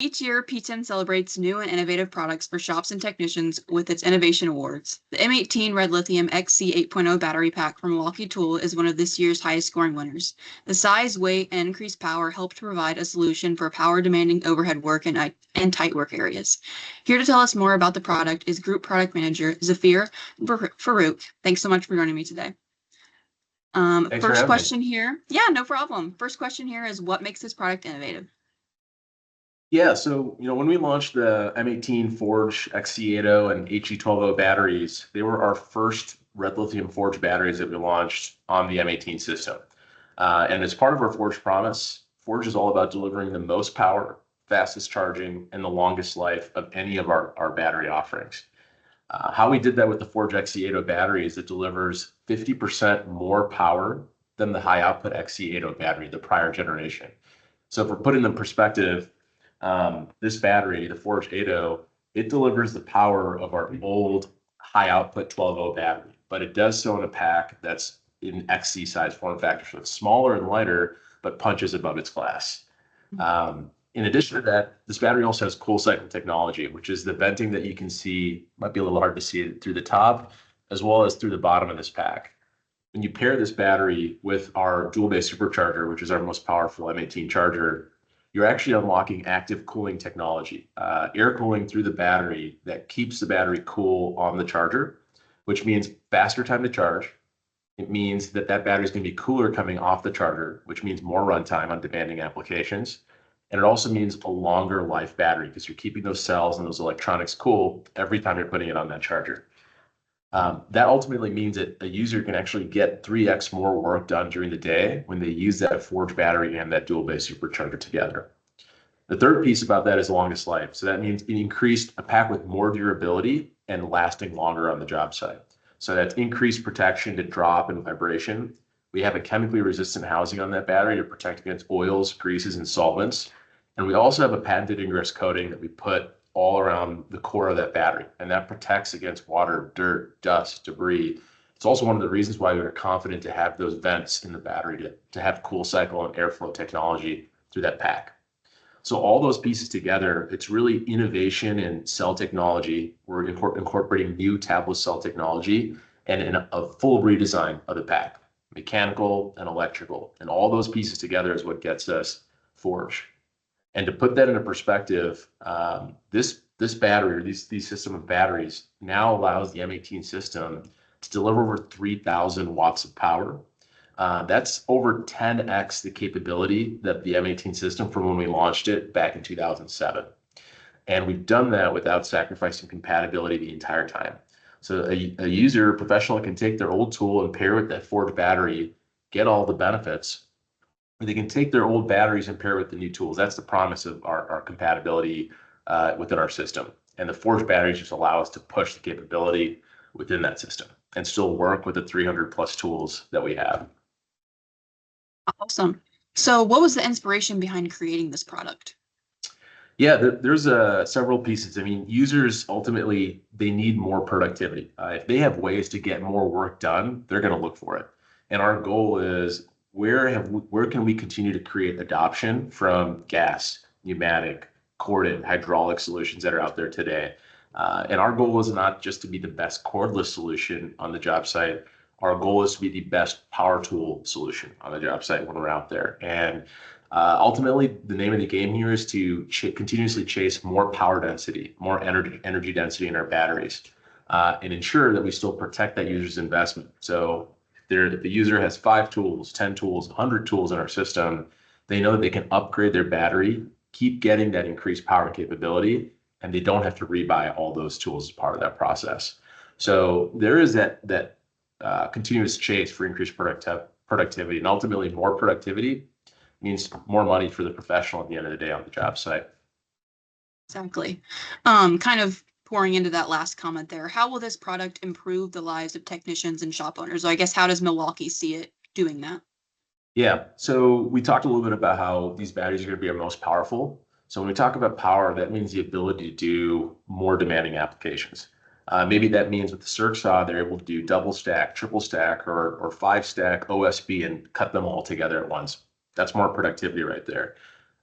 Each year, PTEN celebrates new and innovative products for shops and technicians with its innovation awards. The M18 REDLITHIUM XC8.0 battery pack from Milwaukee Tool is one of this year's highest scoring winners. The size, weight, and increased power help to provide a solution for power-demanding overhead work and tight work areas. Here to tell us more about the product is Group Product Manager Zafir Farooque. Thanks so much for joining me today. First question here. Yeah, no problem. First question here is, what makes this product innovative? Yeah, so when we launched the M18 Forge XC8.0 and HE12.0 batteries, they were our first red lithium Forge batteries that we launched on the M18 system. And as part of our Forge promise, Forge is all about delivering the most power, fastest charging, and the longest life of any of our battery offerings. How we did that with the Forge XC8.0 battery is it delivers 50% more power than the high output XC8.0 battery, the prior generation. So if we're putting in perspective, this battery, the Forge 8.0, it delivers the power of our old high output 12.0 battery, but it does so in a pack that's in XC size form factor, so it's smaller and lighter, but punches above its class. In addition to that, this battery also has cool cycle technology, which is the venting that you can see, might be a little hard to see it through the top, as well as through the bottom of this pack. When you pair this battery with our dual base supercharger, which is our most powerful M18 charger, you're actually unlocking active cooling technology, air cooling through the battery that keeps the battery cool on the charger, which means faster time to charge. It means that battery is going to be cooler coming off the charger, which means more runtime on demanding applications. And it also means a longer life battery because you're keeping those cells and those electronics cool every time you're putting it on that charger. That ultimately means that a user can actually get 3x more work done during the day when they use that Forge battery and that dual base supercharger together. The third piece about that is longest life. So that means it increased a pack with more durability and lasting longer on the job site. So that's increased protection to drop and vibration. We have a chemically resistant housing on that battery to protect against oils, greases, and solvents. And we also have a patented ingress coating that we put all around the core of that battery, and that protects against water, dirt, dust, debris. It's also one of the reasons why we are confident to have those vents in the battery to have cool cycle and airflow technology through that pack. So all those pieces together, it's really innovation in cell technology. We're incorporating new tabless cell technology and in a full redesign of the pack, mechanical and electrical. And all those pieces together is what gets us Forge. And to put that into perspective, this battery, or these system of batteries, now allows the M18 system to deliver over 3,000 watts of power. That's over 10x the capability that the M18 system from when we launched it back in 2007. And we've done that without sacrificing compatibility the entire time. So a user, a professional, can take their old tool and pair with that Forge battery, get all the benefits. They can take their old batteries and pair with the new tools. That's the promise of our compatibility within our system. And the Forge batteries just allow us to push the capability within that system and still work with the 300 plus tools that we have. Awesome. So what was the inspiration behind creating this product? Yeah, there's several pieces. I mean, users ultimately, they need more productivity. If they have ways to get more work done, they're going to look for it. And our goal is, where can we continue to create adoption from gas, pneumatic, corded, hydraulic solutions that are out there today? And our goal is not just to be the best cordless solution on the job site. Our goal is to be the best power tool solution on the job site when we're out there. And ultimately, the name of the game here is to continuously chase more power density, more energy density in our batteries, and ensure that we still protect that user's investment. So if the user has 5 tools, 10 tools, 100 tools in our system, they know that they can upgrade their battery, keep getting that increased power capability, and they don't have to rebuy all those tools as part of that process. So there is that continuous chase for increased productivity, and ultimately more productivity means more money for the professional at the end of the day on the job site. Exactly. Kind of pouring into that last comment there, how will this product improve the lives of technicians and shop owners? So I guess, how does Milwaukee see it doing that? Yeah, so we talked a little bit about how these batteries are going to be our most powerful. So when we talk about power, that means the ability to do more demanding applications. Maybe that means with the circ saw, they're able to do double stack, triple stack, or 5 stack OSB and cut them all together at once. That's more productivity right there.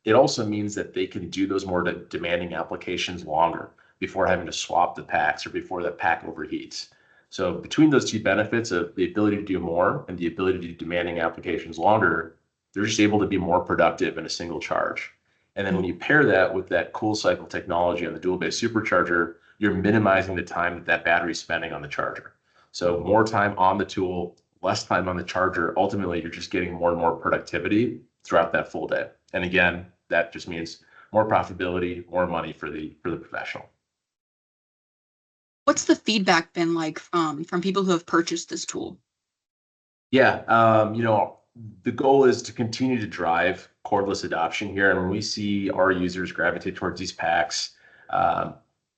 It also means that they can do those more demanding applications longer before having to swap the packs or before that pack overheats. So between those two benefits of the ability to do more and the ability to do demanding applications longer, they're just able to be more productive in a single charge. And then when you pair that with that cool cycle technology on the dual base supercharger, you're minimizing the time that that battery is spending on the charger. So more time on the tool, less time on the charger. Ultimately, you're just getting more and more productivity throughout that full day. And again, that just means more profitability, more money for the professional. What's the feedback been like from people who have purchased this tool? Yeah, the goal is to continue to drive cordless adoption here. And when we see our users gravitate towards these packs,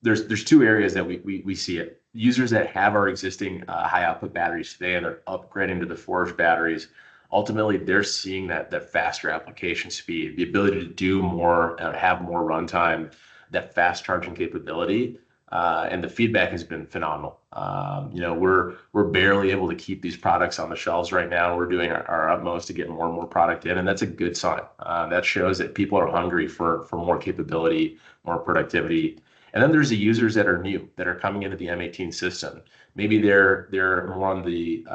there's two areas that we see it. Users that have our existing high output batteries today and they're upgrading to the Forge batteries, ultimately they're seeing that faster application speed, the ability to do more and have more runtime, that fast charging capability. And the feedback has been phenomenal. We're barely able to keep these products on the shelves right now. We're doing our utmost to get more and more product in, and that's a good sign. That shows that people are hungry for more capability, more productivity. And then there's the users that are new, that are coming into the M18 system. Maybe they're more on the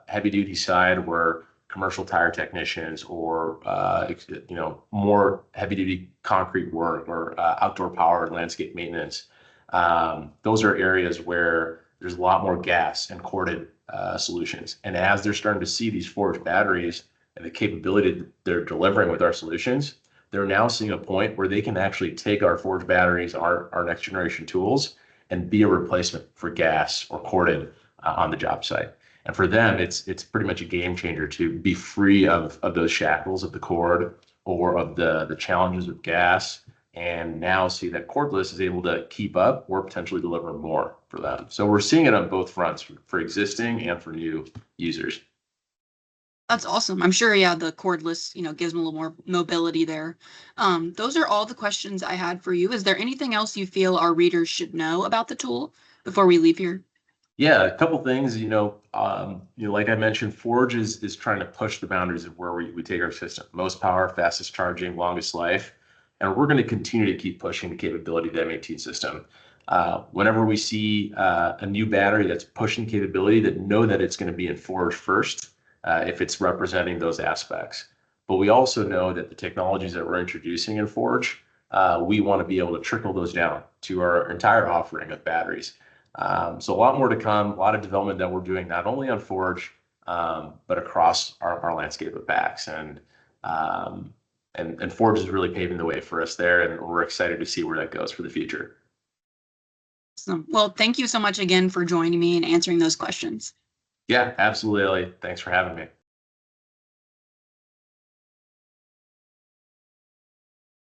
heavy duty side, where commercial tire technicians or more heavy duty concrete work or outdoor power and landscape maintenance. Those are areas where there's a lot more gas and corded solutions. And as they're starting to see these Forge batteries and the capability they're delivering with our solutions, they're now seeing a point where they can actually take our Forge batteries, our next generation tools, and be a replacement for gas or corded on the job site. And for them, it's pretty much a game changer to be free of those shackles of the cord or of the challenges of gas, and now see that cordless is able to keep up or potentially deliver more for them. So we're seeing it on both fronts for existing and for new users. That's awesome. I'm sure, yeah, the cordless, gives them a little more mobility there. Those are all the questions I had for you. Is there anything else you feel our readers should know about the tool before we leave here? Yeah, a couple things, like I mentioned, Forge is trying to push the boundaries of where we take our system. Most power, fastest charging, longest life. And we're going to continue to keep pushing the capability of the M18 system. Whenever we see a new battery that's pushing capability, that know that it's going to be in Forge first, if it's representing those aspects. But we also know that the technologies that we're introducing in Forge, we want to be able to trickle those down to our entire offering of batteries. So a lot more to come, a lot of development that we're doing, not only on Forge, but across our landscape of packs. And Forge is really paving the way for us there, and we're excited to see where that goes for the future. Awesome. Well, thank you so much again for joining me and answering those questions. Yeah, absolutely. Thanks for having me.